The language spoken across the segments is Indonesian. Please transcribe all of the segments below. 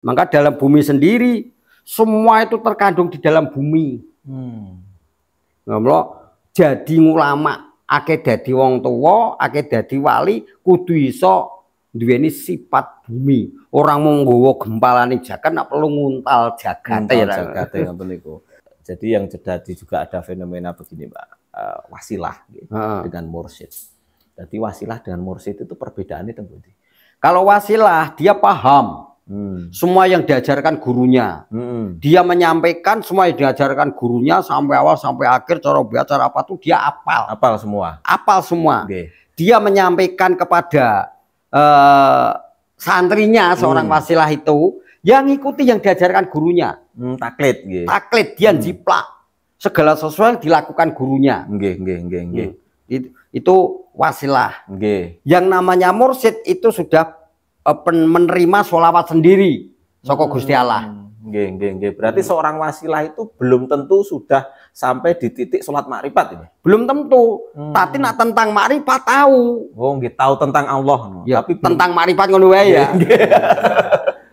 Maka dalam bumi sendiri semua itu terkandung di dalam bumi. Jadi ulama, akeh dadi wong tua, akeh dadi wali, kudu iso duweni sifat bumi. Orang mau nggawa gempalane jagat nak perlu nguntal jagate ya. Jagate ngoten niku. Jadi yang terjadi juga ada fenomena begini, Mbak. Wasilah dengan mursyid. Jadi wasilah dengan mursyid itu perbedaannya tentu. Kalau wasilah dia paham semua yang diajarkan gurunya. Dia menyampaikan semua yang diajarkan gurunya sampai awal sampai akhir, cara biasa apa tuh dia apal. Apal semua. Apal semua. Dia menyampaikan kepada santrinya seorang wasilah itu yang ikuti yang diajarkan gurunya. Taklid. Taklid dia jiplak. Segala sesuatu yang dilakukan gurunya. Itu wasilah. Yang namanya mursyid itu sudah menerima sholawat sendiri saka Gusti Allah. Berarti seorang wasilah itu belum tentu sudah sampai di titik sholat makrifat ini. Belum tentu. Tapi nak tentang makrifat tahu. Oh, nggih, tahu tentang Allah. Ya, tapi tentang makrifat ngono wae ya.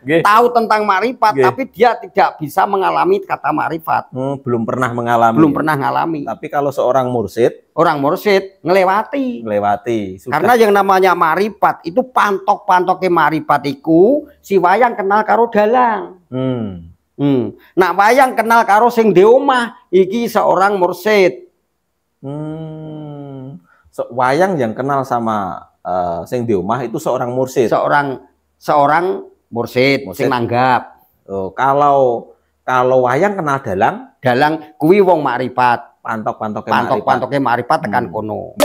Tahu tentang makrifat, tapi dia tidak bisa mengalami kata makrifat. Belum pernah mengalami. Belum pernah mengalami. Tapi kalau seorang mursyid, ngelewati. Sudah. Karena yang namanya makrifat itu pantok-pantoknya makrifat iku si wayang kenal karo dalang. Nah, wayang kenal karo sing di omah iki seorang mursyid. Wayang yang kenal sama sing di omah itu seorang mursyid. Seorang mursyid sing nanggap. Kalau wayang kenal dalang kuwi wong makrifat. Pantok-pantoknya makrifat tekan kono.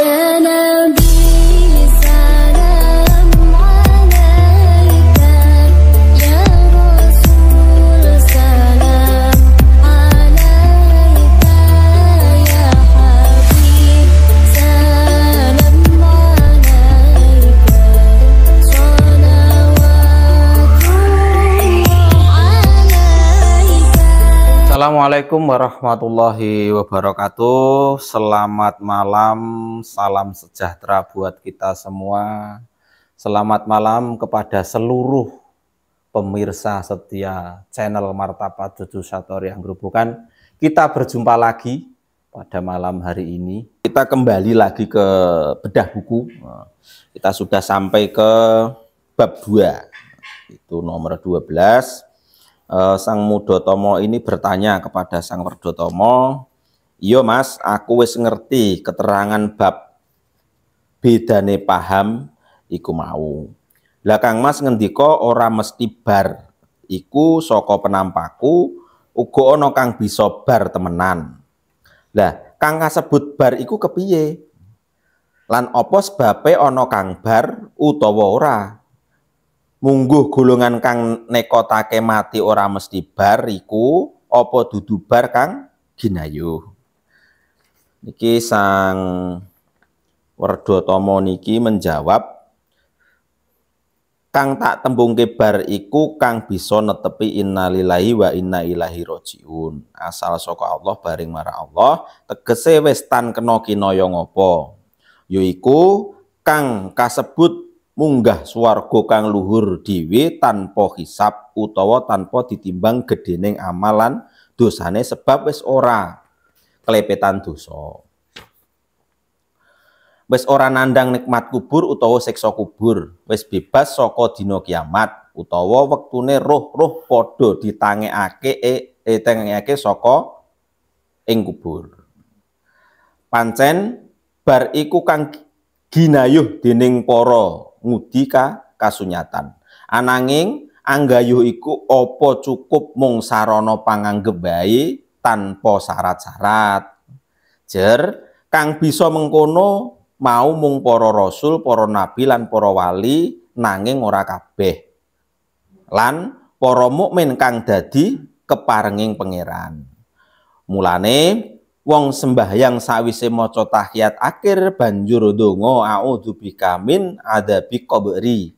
Assalamualaikum warahmatullahi wabarakatuh. Selamat malam, salam sejahtera buat kita semua. Selamat malam kepada seluruh pemirsa setia channel Martabat Dudu Satori yang Gerobokan. Kita berjumpa lagi pada malam hari ini. Kita kembali lagi ke bedah buku. Kita sudah sampai ke bab 2. Itu nomor 12. Sang Mudotomo ini bertanya kepada Sang Werdotomo, "Iya Mas, aku wis ngerti keterangan bab bedane paham iku mau. Lah Kang Mas ngendika ora mesti bar iku saka penampaku, uga ana kang bisa bar temenan. Lah kang kasebut bar iku kepiye? Lan apa sebabe ana kang bar utawa ora? Mungguh golongan kang nekotake mati ora mesti bar iku apa dudu bar kang ginayuh." Niki Sang Werdotomo niki menjawab, kang tak tembungke bar iku kang bisa netepi innalillahi wa inna ilaihi rajiun. Asal saka Allah baring marang Allah, tegese wis tan kena kinaya ngapa? Yaiku kang kasebut munggah swarga kang luhur dhewe tanpa hisab utawa tanpa ditimbang gedening amalan dosane sebab wis ora kelepetan dosa. Wis ora nandang nikmat kubur utawa siksa kubur, wis bebas saka dina kiamat utawa wektune roh-roh padha ditangekake saka ing kubur. Pancen bar iku kang ginayuh dening para ngudi kasunyatan. Ananging anggayuh iku apa cukup mung sarana panganggep bae tanpa syarat-syarat. Jer kang bisa mengkono mau mung para rasul, para nabi lan para wali, nanging ora kabeh. Lan para mukmin kang dadi keparenging pangeran. Mulane wong sembahyang sawise maca tahiyat akhir banjur ndonga a'udzubika min adzabi qabri.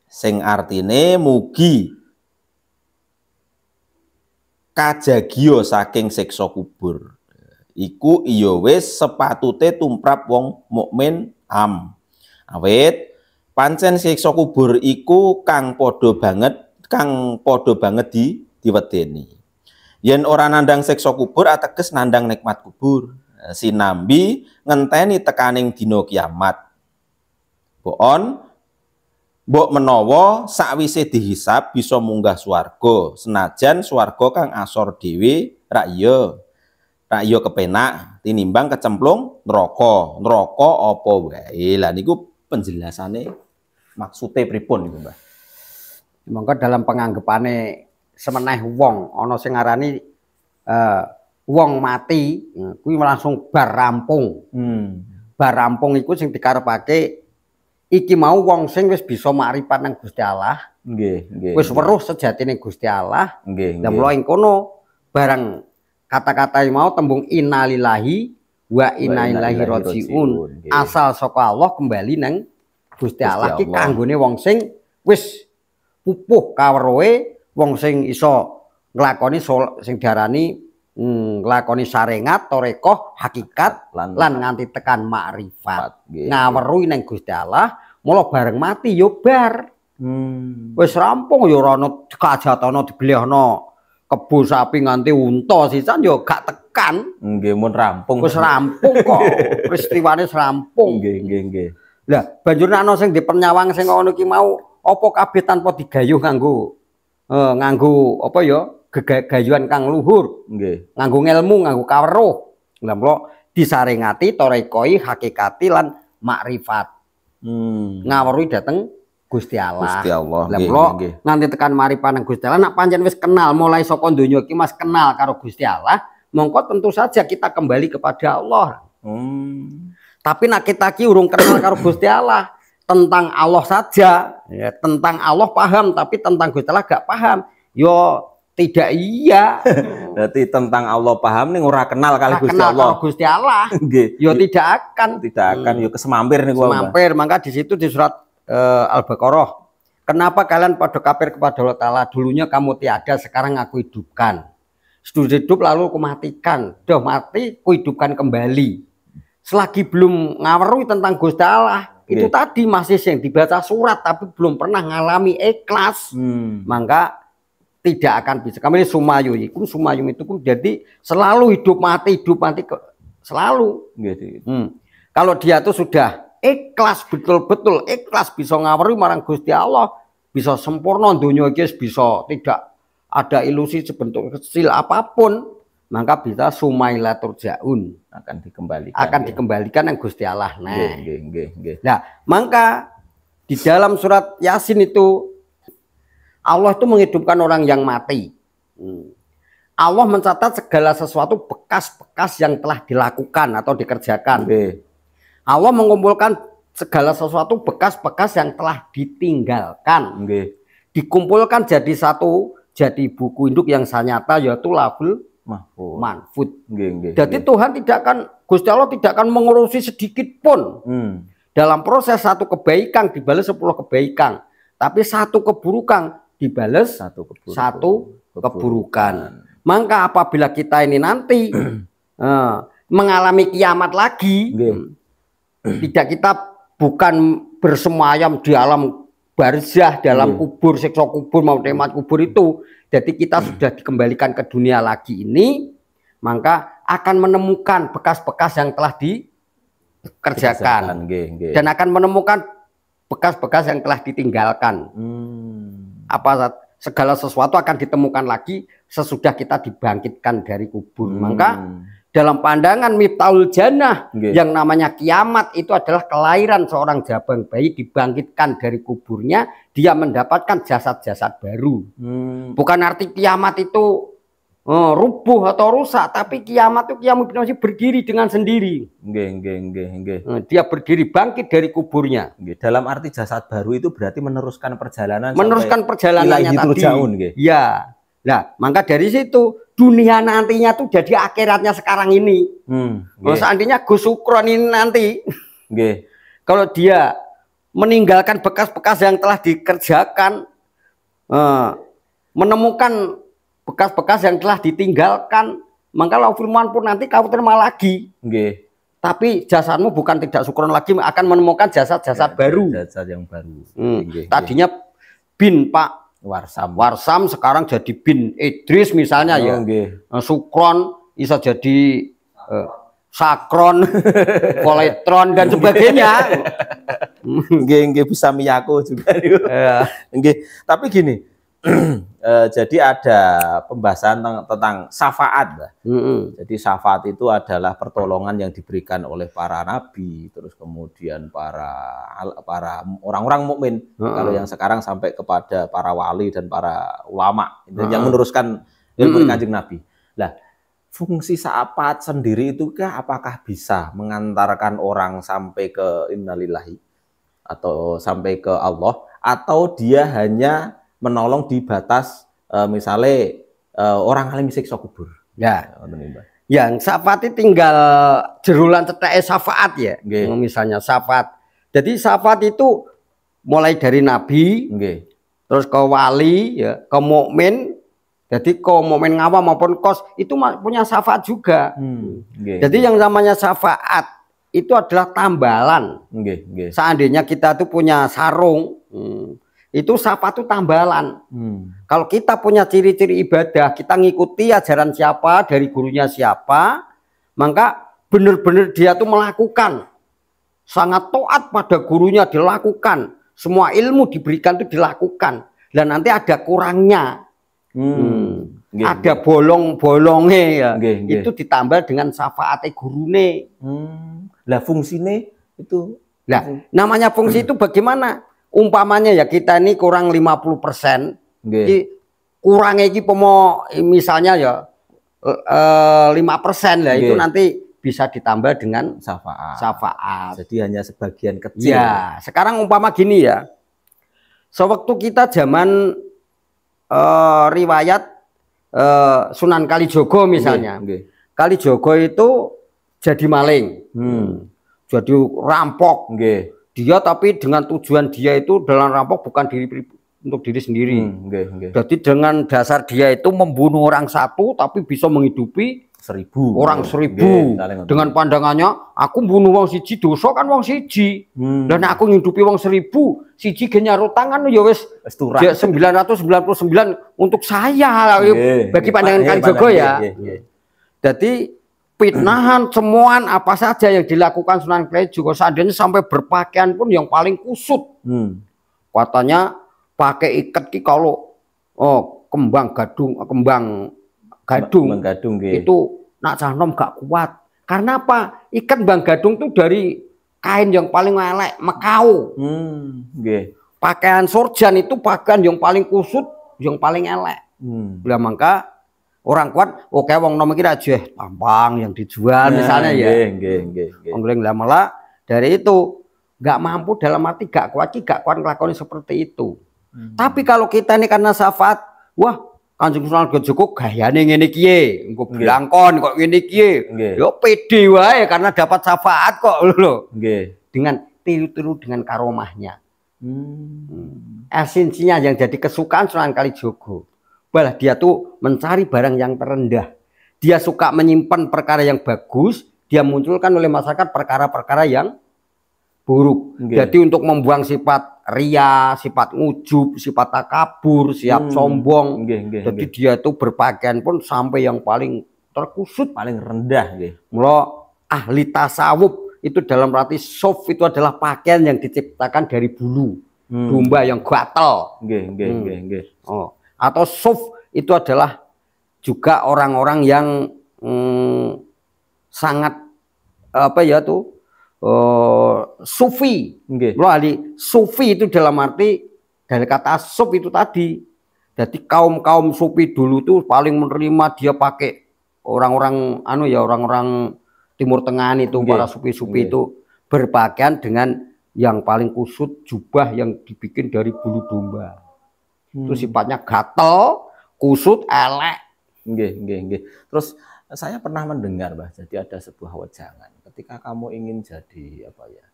Sing artine mugi kajagiya saking siksa kubur. Iku iya wis sepatute tumrap wong mukmin Awit pancen siksa kubur iku kang padha banget kang podo banget diwedeni. Yen ora nandang siksa kubur ateges nandang nikmat kubur. Sinambi ngenteni tekaning dina kiamat. Mbok menawa sakwise dihisab bisa munggah swarga, senajan swarga kang asor dhewe rak iya kepenak tinimbang kecemplung neraka. Neraka apa wae. Lah niku penjelasane maksude pripun niku, Mbah? Monggo dalam penganggepane semeneh wong ana sing ngarani wong mati kuwi langsung bar rampung. Bar rampung iku sing dikarepake iki mau wong sing wis bisa makrifat nang Gusti Allah. Nggih. Wis weruh sejatine Gusti Allah. Nggih. Lah mula ing kono barang kata-kata mau tembung innalillahi wa inna ilaihi rajiun. Asal saka Allah kembali nang Gusti Allah ki kanggone wong sing wis pupuh kaweruhe, wong sing iso nglakoni sing diarani nglakoni sarengat, tarekah, hakikat lan nganti tekan makrifat. Ngaweruhi nang Gusti Allah, mula bareng mati yo bar. Wis rampung yo ora ana kajatana diblehno kebo sapi nganti unta sisan yo gak tekan. Nggih mun rampung. Wis rampung kok. Peristiwane rampung. Nggih. Lah banjur ana sing dipernyawang sing ngono ki mau apa kabeh tanpa digayuh nganggo apa ya gegayuhan kang luhur. Nggih. Nganggo ngelmu, nganggo kaweruh. Lah mula disaringati tarekoi hakikati lan makrifat. Ngaweruhi dhateng Gusti Allah. Lah mula nganti tekan makrifat nang Gusti Allah nek pancen wis kenal mulai saka donya iki Mas kenal karo Gusti Allah, mongko tentu saja kita kembali kepada Allah. Tapi nak kita ki urung kenal karo Gusti Allah, tentang Allah saja, ya, tentang Allah paham, tapi tentang Gusti Allah gak paham. Yo tidak iya. Berarti tentang Allah paham nih ora kenal kali Gusti Allah. Gusti Allah. Yo tidak akan. Yo kesemampir nih gua. Semampir, maka di situ di surat Al-Baqarah. Kenapa kalian pada kafir kepada Allah Ta'ala? Dulunya kamu tiada, sekarang aku hidupkan. Sudah hidup lalu aku matikan. Udah mati, aku hidupkan kembali. Selagi belum ngaweruhi tentang Gusti Allah, itu tadi masih yang dibaca surat tapi belum pernah ngalami ikhlas, maka tidak akan bisa. Kami sumayum itu pun jadi selalu hidup mati selalu. Kalau dia tuh sudah ikhlas betul-betul ikhlas bisa ngaweruhi marang Gusti Allah, bisa sempurna dunia bisa tidak ada ilusi sebentuk kecil apapun, maka bisa sumaila turjaun akan dikembalikan yang Gusti Allah. Nah, maka di dalam surat Yasin itu Allah itu menghidupkan orang yang mati. Allah mencatat segala sesuatu bekas-bekas yang telah dilakukan atau dikerjakan. Allah mengumpulkan segala sesuatu bekas-bekas yang telah ditinggalkan. Dikumpulkan jadi satu, jadi buku induk yang sanyata, yaitu Lauhul Mahfud. Jadi Tuhan tidak akan, Gusti Allah tidak akan mengurusi sedikit pun. Dalam proses satu kebaikan dibalas 10 kebaikan, tapi satu keburukan dibalas satu keburukan. Maka apabila kita ini nanti mengalami kiamat lagi, tidak kita bukan bersemayam di alam barzah, dalam kubur, siksa kubur maupun nikmat kubur itu. Jadi kita sudah dikembalikan ke dunia lagi ini, maka akan menemukan bekas-bekas yang telah dikerjakan dan akan menemukan bekas-bekas yang telah ditinggalkan. Segala sesuatu akan ditemukan lagi sesudah kita dibangkitkan dari kubur. Maka dalam pandangan Miftahul Jannah, yang namanya kiamat itu adalah kelahiran seorang jabang bayi dibangkitkan dari kuburnya, dia mendapatkan jasad-jasad baru. Bukan arti kiamat itu rubuh atau rusak, tapi kiamat itu masih berdiri dengan sendiri. Dia berdiri bangkit dari kuburnya. Dalam arti jasad baru itu berarti meneruskan perjalanan. Perjalanannya tadi. Ya. Nah, maka dari situ dunia nantinya tuh jadi akhiratnya sekarang ini. Kalau seandainya Gus Sukron ini nanti, kalau dia meninggalkan bekas-bekas yang telah dikerjakan, menemukan bekas-bekas yang telah ditinggalkan, maka Lauhul Mahfud nanti kau terima lagi. Tapi jasadmu bukan tidak Sukron lagi, akan menemukan jasad-jasad baru. Jasad yang baru. Tadinya bin Pak Warsam. Warsam sekarang jadi bin Idris misalnya ya. Nggih. Sukron bisa jadi Sakron, Koletron dan sebagainya. Nggih bisa Miyako juga. Nggih. Tapi gini, jadi ada pembahasan tentang syafaat. Jadi syafaat itu adalah pertolongan yang diberikan oleh para nabi, terus kemudian para orang-orang mukmin. Kalau yang sekarang sampai kepada para wali dan para ulama yang meneruskan ilmu Kanjeng Nabi. Nah, fungsi syafaat sendiri itu apakah bisa mengantarkan orang sampai ke innalillahi atau sampai ke Allah, atau dia hanya menolong di batas misalnya orang alim siksa kubur? Ya, yang syafaat itu tinggal jerulan cetek syafaat ya. Misalnya syafaat. Jadi syafaat itu mulai dari nabi, terus ke wali, ya, ke mukmin. Jadi ke mukmin ngawam maupun kos itu punya syafaat juga. Jadi yang namanya syafaat itu adalah tambalan. Seandainya kita tuh punya sarung, itu syafaat itu tambalan. Kalau kita punya ciri-ciri ibadah, kita ngikuti ajaran siapa, dari gurunya siapa, maka benar-benar dia tuh melakukan, sangat taat pada gurunya, dilakukan, semua ilmu diberikan itu dilakukan, dan nanti ada kurangnya, ada bolong-bolongnya ya, itu ditambah dengan syafaatnya gurune. Lah fungsinya itu, namanya fungsi itu bagaimana? Umpamanya ya kita ini kurang 50%, kurangnya ini misalnya ya 5% lah, itu nanti bisa ditambah dengan syafaat. Jadi hanya sebagian kecil. Ya, sekarang umpama gini ya, sewaktu kita zaman riwayat Sunan Kalijogo misalnya, Kalijogo itu jadi maling, jadi rampok. Dia tapi dengan tujuan dia itu dalam rampok bukan untuk diri sendiri. Jadi dengan dasar dia itu membunuh orang satu tapi bisa menghidupi 1000 orang 1000. Dengan pandangannya aku bunuh wong siji dosa kan wong siji. Dan aku nghidupi wong 1000 siji genyaru tangan ya wis 999 untuk saya. Bagi pandangan Kalijogo ya. Jadi fitnahan, semuaan apa saja yang dilakukan Sunan Kalijogo, seandainya sampai berpakaian pun yang paling kusut. Katanya pakai ikat ki kalau kembang gadung itu nak canom gak kuat. Karena apa? Ikat kembang gadung itu dari kain yang paling elek, mekau. Pakaian sorjan itu pakaian yang paling kusut, yang paling elek. Lah maka orang kuat, oke wong nom iki aja tampang yang dijual misalnya ya. Nggih. Lah malah dari itu nggak mampu, dalam arti gak kuat ngelakoni seperti itu. Tapi kalau kita ini karena syafaat, wah Kanjeng Sunan Kalijogo gayane ngene kiye, engko blangkon kok ngene kiye. Yo pede wae karena dapat syafaat kok lho. Dengan tiru-tiru dengan karomahnya. Esensinya yang jadi kesukaan Sunan Kalijogo, malah dia tuh mencari barang yang terendah. Dia suka menyimpan perkara yang bagus, dia munculkan oleh masyarakat perkara-perkara yang buruk. Jadi untuk membuang sifat ria, sifat ngujub, sifat takabur, sifat sombong. Jadi dia tuh berpakaian pun sampai yang paling terkusut, paling rendah. Mula ahli tasawuf itu dalam arti soft itu adalah pakaian yang diciptakan dari bulu domba yang gatal. Atau suf itu adalah juga orang-orang yang sangat apa ya tuh sufi. Ahli sufi itu dalam arti dari kata suf itu tadi. Jadi kaum sufi dulu tuh paling menerima dia pakai orang-orang orang-orang Timur Tengah itu, para sufi-sufi itu berpakaian dengan yang paling kusut, jubah yang dibikin dari bulu domba. Itu sifatnya gatel, kusut, elek. Terus saya pernah mendengar, Mbah, jadi ada sebuah wejangan. Ketika kamu ingin jadi apa ya?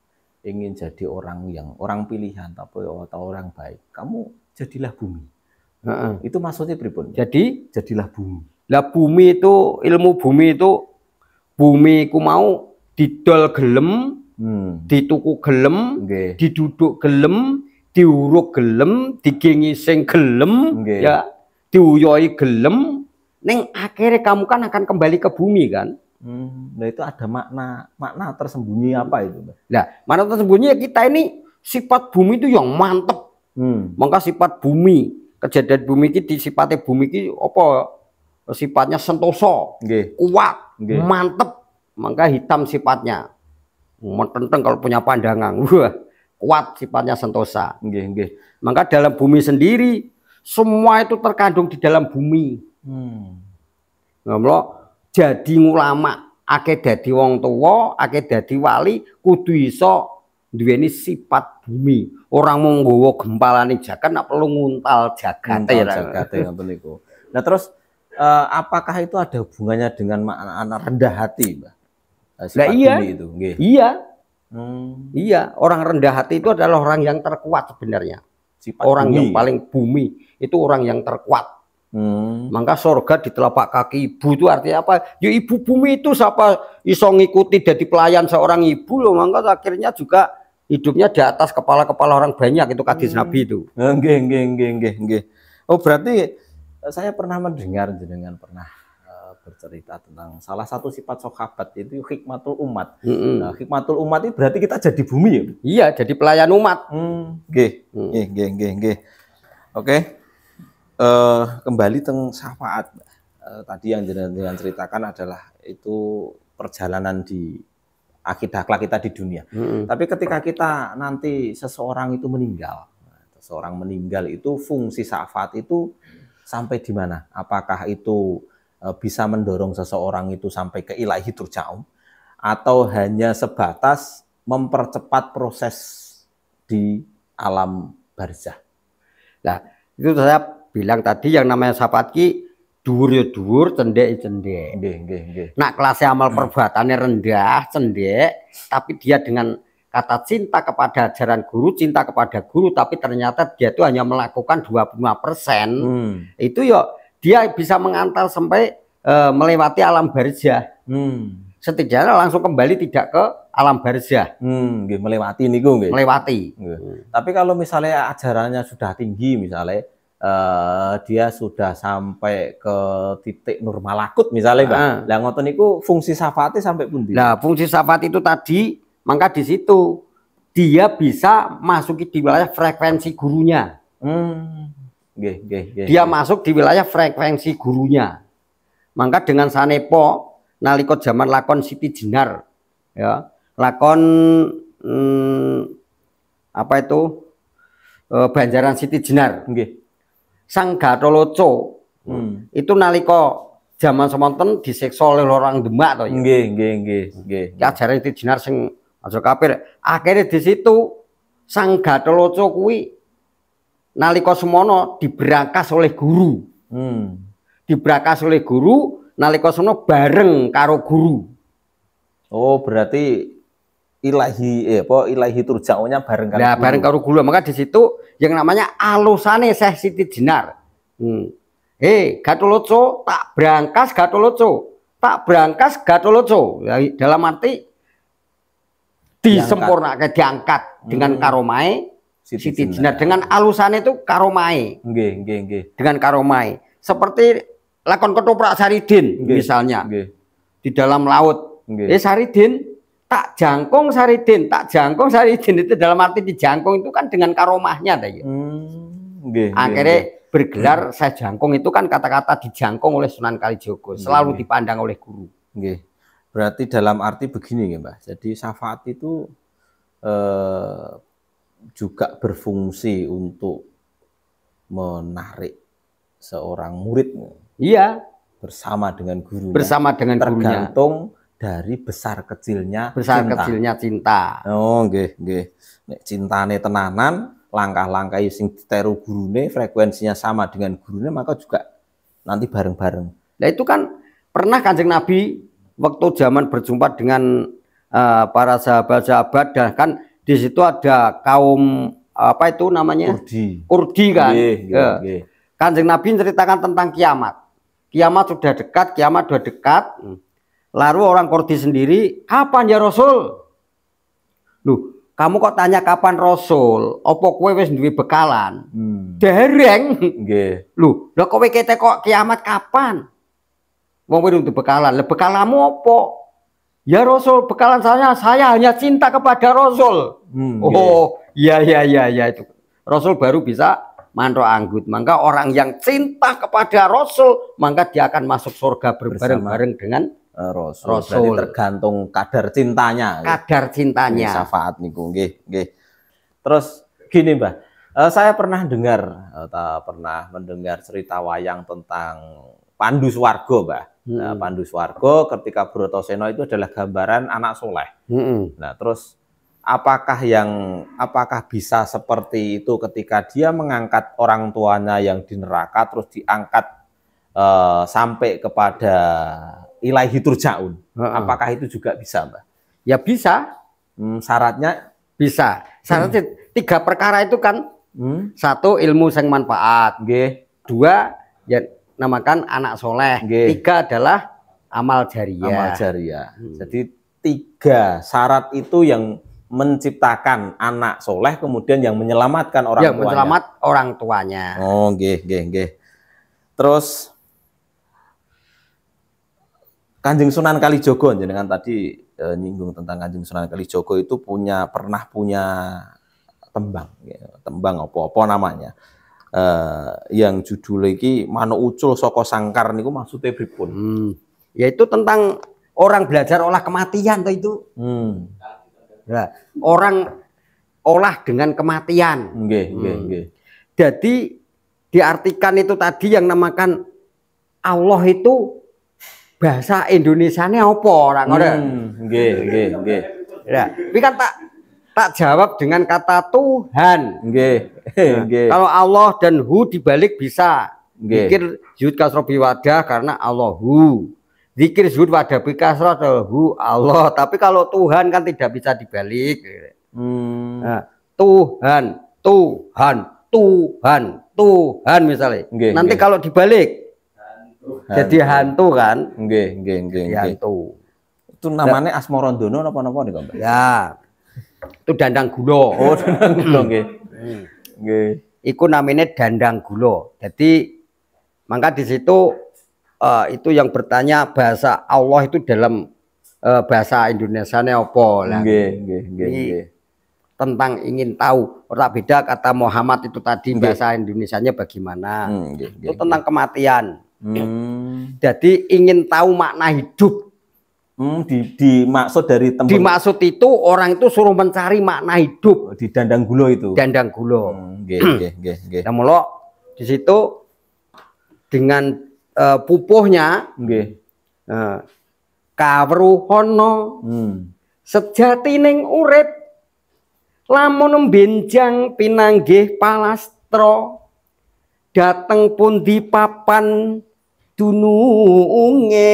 Ingin jadi orang pilihan atau orang baik, kamu jadilah bumi. Itu maksudnya pripun? Jadilah bumi. Lah bumi itu, ilmu bumi itu, bumi ku mau didol gelem, dituku gelem, diduduk gelem, diuruk gelem, digengi sing gelem, Nggih. ya, diuyoi gelem, ning akhirnya kamu kan akan kembali ke bumi kan. Nah itu ada makna tersembunyi apa itu, Mbah? Nah, makna tersembunyi kita ini sifat bumi itu yang mantep. Maka sifat bumi, kejadian bumi ini sifatnya bumi ini apa? Sifatnya sentosa, kuat, mantep. Maka hitam sifatnya. Mententeng kalau punya pandangan. Wah, kuat sifatnya sentosa. Maka dalam bumi sendiri semua itu terkandung di dalam bumi. Jadi ulama, akeh dadi wong tuwa, akeh dadi wali, kudu iso duweni sifat bumi. Orang mau nggawa gempalane jagat nak perlu nguntal jagate ngoten niku. Nah terus apakah itu ada hubungannya dengan makna rendah hati, Mbah? Nah, iya. Bumi itu, iya. Iya, orang rendah hati itu adalah orang yang terkuat sebenarnya. Orang yang paling bumi itu orang yang terkuat. Maka surga di telapak kaki ibu itu artinya apa? Ya ibu bumi itu siapa iso ngikuti jadi pelayan seorang ibu loh. Maka akhirnya juga hidupnya di atas kepala-kepala orang banyak itu hadis Nabi itu. Oh berarti saya pernah mendengar dengan pernah bercerita tentang salah satu sifat sahabat itu hikmatul umat. Nah, hikmatul umat itu berarti kita jadi bumi ya? Iya, jadi pelayan umat. Oke. Kembali tentang syafaat. Tadi yang jenengan ceritakan adalah itu perjalanan di akidah akhlak kita di dunia. Tapi ketika kita nanti seseorang itu meninggal, itu fungsi syafaat itu sampai di mana? Apakah itu bisa mendorong seseorang itu sampai ke ilaihi turja'un atau hanya sebatas mempercepat proses di alam barzah? Nah, itu saya bilang tadi yang namanya syafaat ki dhuwur ya dhuwur, cendhek ya cendhek. Nah, kelasnya amal perbuatannya rendah, cendhek, tapi dia dengan kata cinta kepada ajaran guru, cinta kepada guru, tapi ternyata dia itu hanya melakukan 25%. Itu ya dia bisa mengantar sampai melewati alam barzah. Setidaknya langsung kembali tidak ke alam barzah. Melewati niku nggih. Melewati. Tapi kalau misalnya ajarannya sudah tinggi, misalnya dia sudah sampai ke titik nur malakut misalnya, Mbak. Lah ngoten niku fungsi syafaatnya sampai pundi? Nah, fungsi syafaat itu tadi, maka di situ dia bisa masuki di wilayah frekuensi gurunya. Dia masuk di wilayah frekuensi gurunya. Maka dengan sanepo nalika zaman lakon Siti Jenar, ya, lakon apa itu Banjaran Siti Jenar. Sang Gatholoco itu nalika zaman semonten disiksa oleh orang Demak to ya. Ajaran Siti Jenar sing aja kafir. Akhirnya di situ Sang Gatholoco kuwi nalika semono diberangkas oleh guru. Diberangkas oleh guru nalika sono bareng karo guru. Oh, berarti ilahi turja'unnya bareng karo guru. Bareng karo guru. Maka di situ yang namanya alusane Syekh Siti Jenar. Gatholoco tak berangkas Gatholoco. Tak berangkas Gatholoco. Dalam arti disempurnakan, diangkat dengan karomai Siti Jenar. Dengan alusane itu karomai. Dengan karomai. Seperti lakon Ketoprak Saridin misalnya di dalam laut. Saridin tak jangkung Saridin, tak jangkung Saridin itu dalam arti dijangkung itu kan dengan karomahnya akhirnya bergelar saya jangkung itu kan kata-kata dijangkung oleh Sunan Kalijogo, selalu dipandang oleh guru. Berarti dalam arti begini ya, Mbah. Jadi syafaat itu juga berfungsi untuk menarik seorang murid. Iya, bersama dengan gurunya. Bersama dengan tergantung dari besar kecilnya cinta. Oh, nggih. Nek cintane tenanan, langkah-langkah sing diteru gurune, frekuensinya sama dengan gurune, maka juga nanti bareng-bareng. Nah, itu kan pernah Kanjeng Nabi waktu zaman berjumpa dengan para sahabat-sahabat, dan kan di situ ada kaum apa itu namanya? Kurdi kan. Kanjeng Nabi menceritakan tentang kiamat. Kiamat sudah dekat. Lalu orang Kurdi sendiri, kapan ya Rasul? Loh, Kamu kok tanya kapan Rasul? Opo kowe wis duwe bekalan? Hmm. Dereng. Nggih. Lho, lha kowe kete kok kiamat kapan? Wong kowe duwe bekalan. Lah bekalamu opo? Ya Rasul, bekalan saya hanya cinta kepada Rasul. Oh, iya itu. Rasul baru bisa manro anggut. Maka orang yang cinta kepada Rasul, maka dia akan masuk surga berbareng-bareng dengan Rasul. Berarti tergantung kadar cintanya. Kadar cintanya. Syafaat niku nggih, nggih. Terus gini, Mbah. Saya pernah mendengar cerita wayang tentang Pandu Swarga, Mbah. Nah, Pandu Swarga ketika Bratasena itu adalah gambaran anak soleh. Nah, terus apakah bisa seperti itu ketika dia mengangkat orang tuanya yang di neraka terus diangkat sampai kepada ilaihi turja'un. Apakah itu juga bisa, Mbak? Ya bisa. Syaratnya bisa. Syaratnya 3 perkara itu kan. 1 ilmu yang manfaat. Nggih. 2 ya namakan anak soleh. Nggih. 3 adalah amal jariyah. Amal jariyah. Jadi 3 syarat itu yang menciptakan anak soleh, kemudian yang menyelamatkan orang tuanya. Menyelamat orang tuanya. Oh, nggih. Terus Kanjeng Sunan Kalijogo, jenengan tadi nyinggung tentang Kanjeng Sunan Kalijogo itu pernah punya tembang apa namanya, yang judul iki Manuk Ucul Saka Sangkar niku maksudnya pripun? Yaitu tentang orang belajar olah kematian itu. Nah, orang olah dengan kematian. Nggih. Jadi diartikan itu tadi yang namakan Allah itu bahasa Indonesianya apa orang orang? Nggih. Ya, tapi kan tak jawab dengan kata Tuhan. Nggih. Kalau Allah dan hu dibalik bisa. Zikir zuhud kasroh biwadah karena Allahu. Zikir zuhud wadah bikasroh hu Allah. Tapi kalau Tuhan kan tidak bisa dibalik. Nah, Tuhan misalnya. Nanti kalau dibalik jadi hantu kan? Nggih. Hantu. Itu namanya Asmarandono napa-napa nih, Mbak? Ya. Itu dandang gulo. Oh, dandang gulo nggih. Nggih. Iku namanya dandang gulo. Jadi maka di situ itu yang bertanya bahasa Allah itu dalam bahasa Indonesianya apa lah. Nggih. Tentang ingin tahu. Ora beda kata Muhammad itu tadi bahasa Indonesianya bagaimana. Itu tentang kematian. Jadi ingin tahu makna hidup. Dimaksud dari tempat. Dimaksud itu orang itu suruh mencari makna hidup di dandang gulo itu. Dandang gulo. Nggih. Nah, mula di situ dengan pupuhnya. Nggih. Kawruhana. Sejatining urip lamun benjang pinanggih palastra. Dateng pundi papan dununge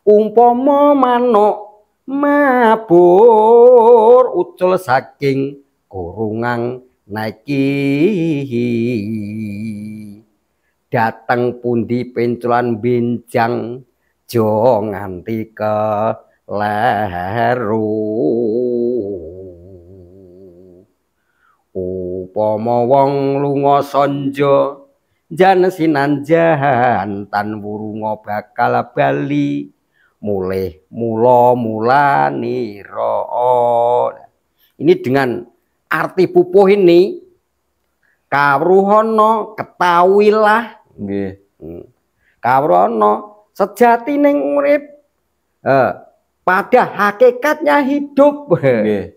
umpama manuk mabur ucul saking kurungang naiki dateng pundi penculan benjang jo nganti ke leru upama wong lunga sanja jan sinanjan tan wurunga bakal bali mulih mula-mulanira. Ini dengan arti pupuh ini kawruhana ketahuilah nggih. Kawruhana sejatining urip pada hakikatnya hidup. Nggih.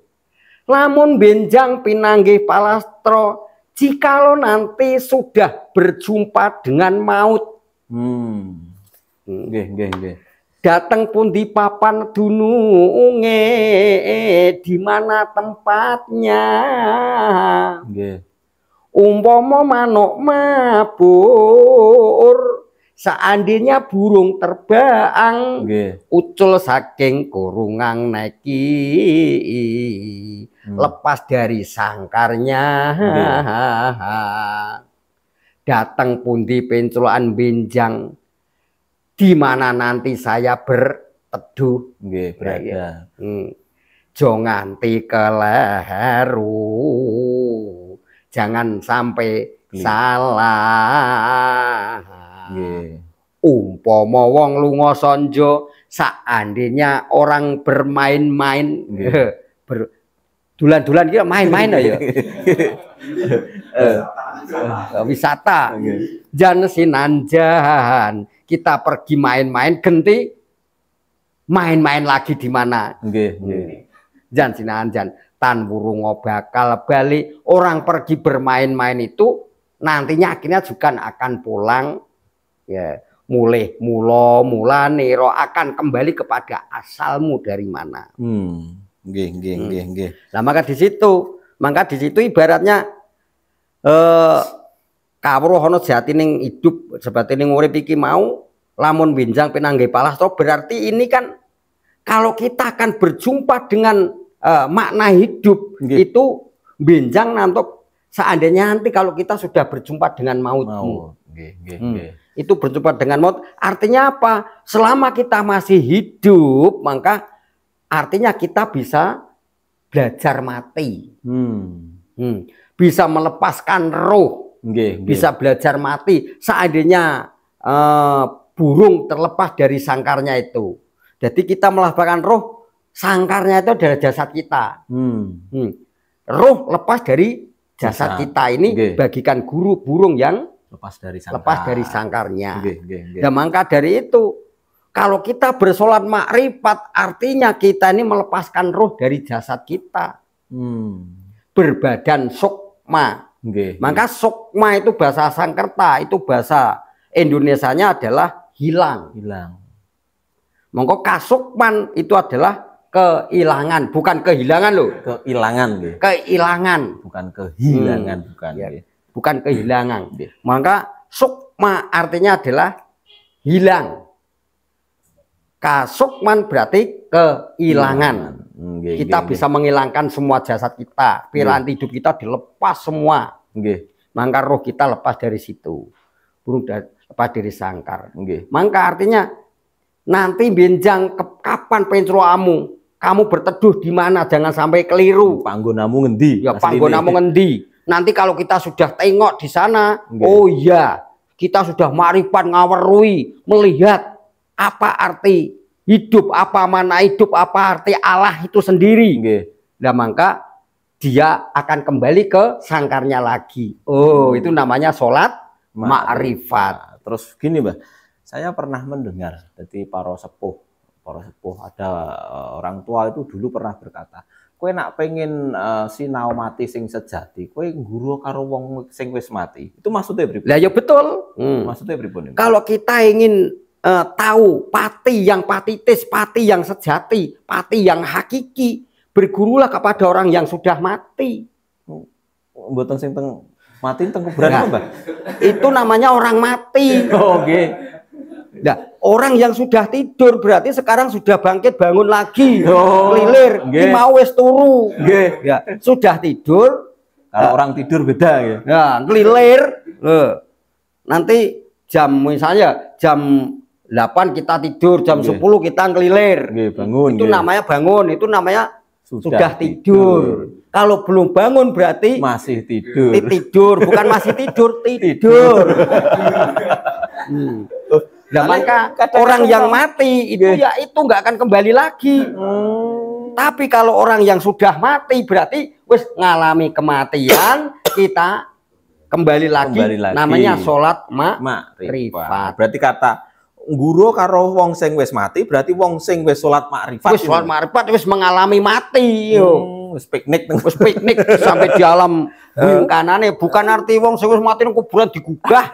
Lamun benjang pinanggih palastra jikalau nanti sudah berjumpa dengan maut. Nggih. Dateng pundi papan dununge di mana tempatnya. Nggih. Umpama manuk mabur seandainya burung terbang ucul saking kurungang naiki lepas dari sangkarnya datang pundi penculaan benjang di mana nanti saya teduh. Nggih, berada. Jo nganti keleru, jangan sampai salah. Nggih. Umpama wong lunga sonjo, seandainya orang bermain-main, dulan-dulan kita main-main ya. Wisata. Jan sinanjan, kita pergi main-main, genti main-main lagi di mana? Jan sinanjan, tan burung bakal balik. Orang pergi bermain-main itu nantinya akhirnya juga akan pulang, ya. Mula nero akan kembali kepada asalmu dari mana. Nah, maka di situ ibaratnya kawruh ana jatining hidup sebatining urip iki mau lamun benjang pinangge palastro, berarti ini kan kalau kita akan berjumpa dengan makna hidup itu benjang nantok seandainya nanti kalau kita sudah berjumpa dengan mautmu. Itu berjumpa dengan maut artinya apa? Selama kita masih hidup maka artinya kita bisa belajar mati, bisa melepaskan roh, bisa belajar mati seandainya burung terlepas dari sangkarnya itu. Jadi kita melepaskan roh, sangkarnya itu adalah jasad kita. Roh lepas dari jasad kita ini bagikan guru burung yang lepas dari sangkarnya. Dan maka dari itu kalau kita bersolat makrifat artinya kita ini melepaskan roh dari jasad kita. Berbadan sukma. Maka sukma itu bahasa Sangkerta, itu bahasa Indonesianya adalah hilang. Mongko kasukman itu adalah kehilangan, bukan kehilangan loh. Kehilangan. Bukan kehilangan, bukan. Bukan kehilangan. Maka sukma artinya adalah hilang. Kasukman berarti kehilangan. Kita bisa menghilangkan semua jasad kita, piranti hidup kita dilepas semua. Maka roh kita lepas dari situ. Burung lepas dari sangkar. Maka artinya nanti benjang kapan penceroamu, kamu berteduh di mana, jangan sampai keliru. Panggonamu ngendi? Ya, panggonamu ngendi. Nanti kalau kita sudah tengok di sana, oh iya, kita sudah makrifat ngawerui, melihat apa arti hidup, apa mana hidup, apa arti Allah itu sendiri. Nah, maka dia akan kembali ke sangkarnya lagi. Oh, itu namanya sholat makrifat. Terus gini, Mbah, saya pernah mendengar dari para sepuh ada orang tua itu dulu pernah berkata, kowe nak pengen sinau mati sing sejati, kowe ngguru karo wong sing wis mati. Itu maksudnya pripun? Lah ya betul. Maksudnya pripun? Kalau kita ingin tahu pati yang patitis, pati yang sejati, pati yang hakiki, bergurulah kepada orang yang sudah mati. Mboten sing teng mati teng kuburan, Mbah. Itu namanya orang mati. Nah, orang yang sudah tidur berarti sekarang sudah bangkit bangun lagi, kelilir, mau wis turu. Ya, sudah tidur. Kalau orang tidur beda ya. Ya, kelilir. Nanti misalnya jam 8 kita tidur, jam 10 kita ngelilir. Bangun. Itu namanya bangun, itu namanya sudah tidur. Kalau belum bangun berarti masih tidur. Tidur, bukan masih tidur, tidur. Nah, maka orang yang mati itu ya itu nggak akan kembali lagi. Tapi kalau orang yang sudah mati berarti wis ngalami kematian, kita kembali lagi. Namanya sholat makrifat. Berarti kata guru karo wong sing wis mati berarti wong sing wis sholat makrifat. Wis sholat makrifat wis mengalami mati yo. Wis piknik sampai di alam bumi kanane, bukan arti wong sing wis mati nang kuburan digugah.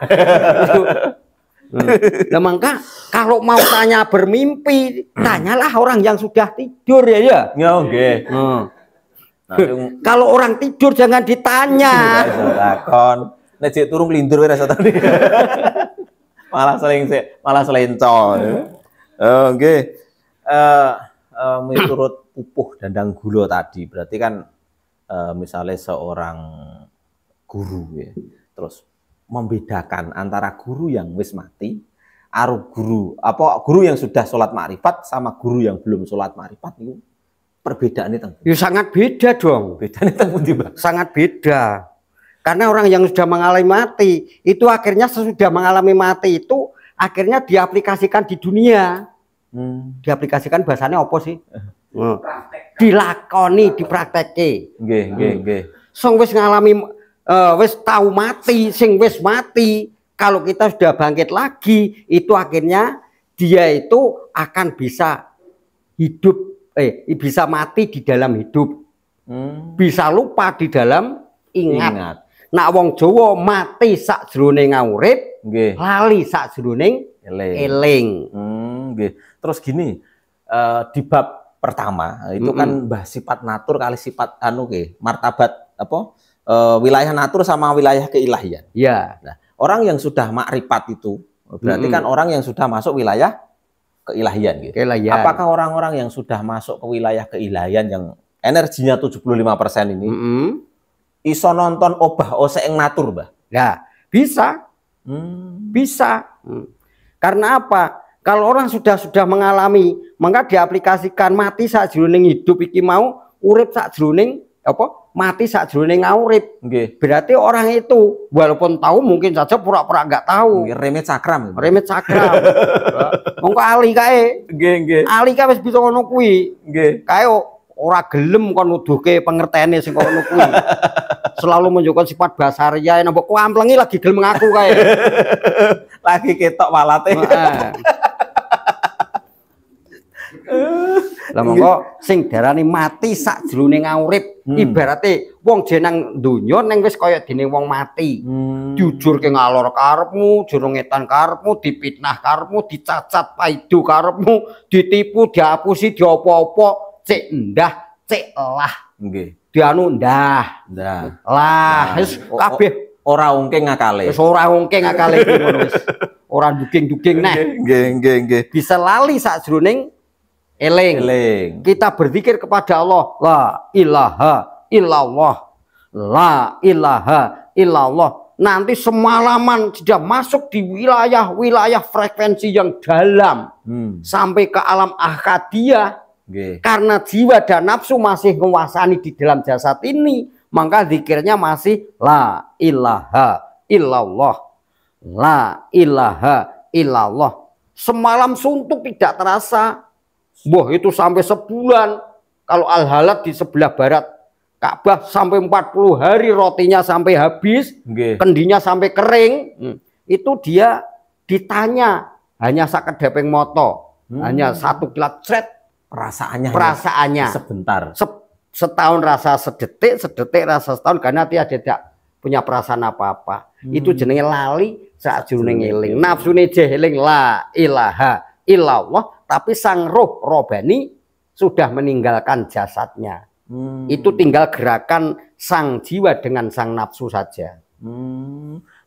Nah, maka kalau mau tanya bermimpi, tanyalah orang yang sudah tidur ya. Kalau orang tidur jangan ditanya. Nek jek turu nglindur rasa tadi. malah selencol. Menurut pupuh dandang gula tadi, berarti kan misalnya seorang guru ya, terus membedakan antara guru yang wis mati aru guru apa guru yang sudah sholat makrifat sama guru yang belum sholat makrifat itu perbedaannya tentang Ya sangat beda dong. bedanya tentang Mbah. Sangat beda. Karena orang yang sudah mengalami mati itu akhirnya sesudah mengalami mati itu akhirnya diaplikasikan di dunia. Diaplikasikan bahasanya apa sih? Dilakoni, diprakteke. Nggih. Sing wis ngalami wis tahu mati, sing wis mati, kalau kita sudah bangkit lagi, itu akhirnya dia itu akan bisa hidup, bisa mati di dalam hidup, bisa lupa di dalam ingat. Nak wong Jawa mati sakjroning urip, lali sakjroning eling. Terus gini, di bab pertama itu kan bahas sifat natur kali sifat martabat apa wilayah natur sama wilayah keilahian. Ya. Nah, orang yang sudah makrifat itu berarti kan orang yang sudah masuk wilayah keilahian gitu. Keilahian. Apakah orang-orang yang sudah masuk ke wilayah keilahian yang energinya 75% ini iso nonton obah osek yang natur, Mbah? Ya, bisa. Bisa. Karena apa? Kalau orang sudah mengalami, maka diaplikasikan mati sakjroning hidup iki mau, urip sakjroning apa? Mati sakjroning urip. Berarti orang itu walaupun tahu mungkin saja pura-pura enggak tahu. Remet cakram. Remet cakram. Mongko ali kae. Nggih. Ali kae wis bisa ngono kuwi. Nggih. Kae ora gelem kon nuduhke pengertene sing kono kuwi. Selalu menunjukkan sifat basaria, nambah kuamplengi lagi gelem ngaku kae. Lagi ketok walate. Lah mongko sing darani mati sakjroning urip, ibarate wong jeneng donya ning wis kaya dene wong mati. Jujurke ngalor karepmu, jero ngetan karepmu, dipitnah karepmu, dicacat paido karepmu, ditipu, diapusi, diopo-opo, cek endah, cek lah. Nggih. Dianu ndah. Lah wis kabeh ora ungking ngakale. Wis ora ungking ngakale iki ngono wis. Ora duging-duging neh. Nggih. Bisa lali sakjroning eling. Kita berzikir kepada Allah, la ilaha illallah, la ilaha illallah. Nanti semalaman sudah masuk di wilayah frekuensi yang dalam sampai ke alam akadiyah. Karena jiwa dan nafsu masih menguasai di dalam jasad ini, maka zikirnya masih la ilaha illallah, la ilaha illallah. Semalam suntuk tidak terasa. Wah, itu sampai sebulan. Kalau Al-Halat di sebelah barat Ka'bah sampai 40 hari rotinya sampai habis, kendinya sampai kering. Itu dia ditanya hanya sakedeping moto, hanya satu kilat cret. Perasaannya sebentar. Setahun rasa sedetik rasa setahun, karena dia tidak punya perasaan apa-apa. Itu jenenge lali sakjroning eling. Nafsune je eling la ilaha illallah, tapi sang roh robani sudah meninggalkan jasadnya. Itu tinggal gerakan sang jiwa dengan sang nafsu saja.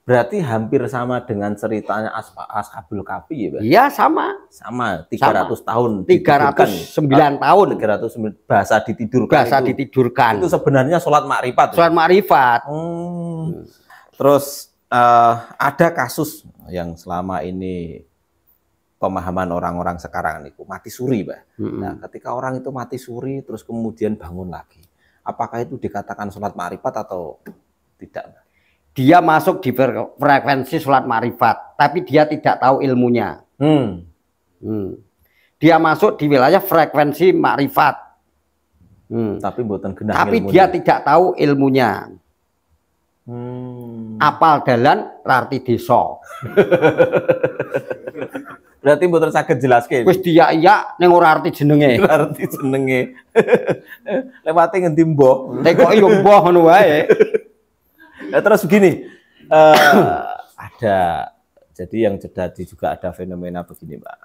Berarti hampir sama dengan ceritanya Ashabul Kahfi ya, Pak? Iya, sama. Sama, 300 tahun. 309 tahun. 309 bahasa ditidurkan. Bahasa ditidurkan. Itu sebenarnya sholat makrifat. Sholat makrifat. Terus ada kasus yang selama ini pemahaman orang-orang sekarang itu mati suri, Pak. Nah, ketika orang itu mati suri terus kemudian bangun lagi, apakah itu dikatakan sholat makrifat atau tidak, Pak? Dia masuk di frekuensi sholat makrifat, tapi dia tidak tahu ilmunya. Dia masuk di wilayah frekuensi makrifat, tapi buatan genah. Tapi dia tidak tahu ilmunya. Apal dalan rarti desa. Berarti buatan saged jelaske. Wis dia iya ning ora arti jenenge. Arti jenenge. Lewate ngendi mbah? Tekoki yo mbah ngono wae. Nah, terus begini, ada jadi yang terjadi juga ada fenomena begini, Mbak,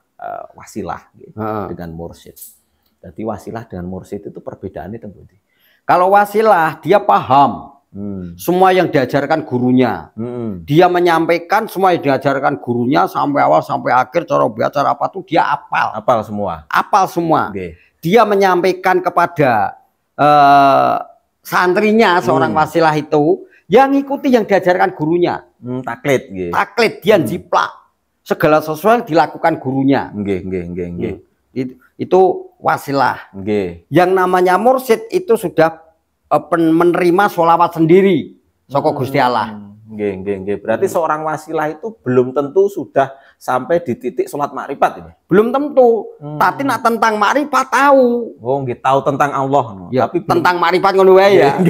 wasilah dengan mursyid. Jadi wasilah dengan mursyid itu perbedaannya tentu. Kalau wasilah dia paham semua yang diajarkan gurunya, dia menyampaikan semua yang diajarkan gurunya sampai awal sampai akhir, cara biasa apa tuh dia apal semua. Dia menyampaikan kepada santrinya seorang wasilah itu yang ngikuti yang diajarkan gurunya. Taklid, taklid dia jiplak. segala sesuatu dilakukan gurunya. Nggih. Itu wasilah. Nggih. Yang namanya mursyid itu sudah menerima sholawat sendiri saka Gusti Allah. Nggih. Berarti seorang wasilah itu belum tentu sudah sampai di titik sholat makrifat ini. Belum tentu. Tapi nak tentang makrifat tahu. Oh, nggih, tahu tentang Allah. Ya, tapi tentang makrifat ngono wae ya.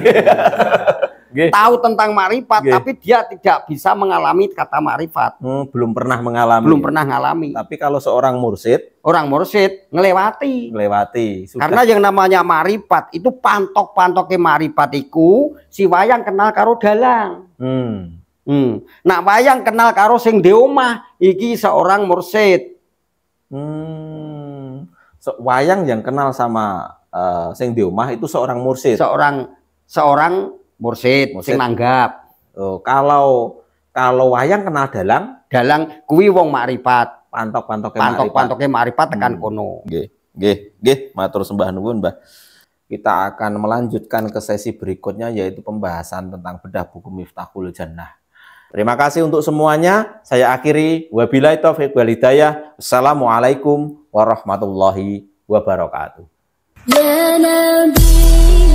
Tahu tentang makrifat, tapi dia tidak bisa mengalami kata makrifat. Belum pernah mengalami. Belum pernah mengalami. Tapi kalau seorang mursyid, ngelewati. Sudah. Karena yang namanya makrifat itu pantok-pantoknya makrifat iku si wayang kenal karo dalang. Nah, wayang kenal karo sing di omah iki seorang mursyid. Wayang yang kenal sama sing di omah itu seorang mursyid. Seorang mursyid sing nanggap. Oh, kalau wayang kenal dalang kuwi wong makrifat. Pantok-pantoknya makrifat tekan kono. Nggih, matur sembah nuwun, Mbah. Kita akan melanjutkan ke sesi berikutnya, yaitu pembahasan tentang bedah buku Miftahul Jannah. Terima kasih untuk semuanya. Saya akhiri. Wabillahi taufiq wal hidayah. Assalamualaikum warahmatullahi wabarakatuh. Ya Nabi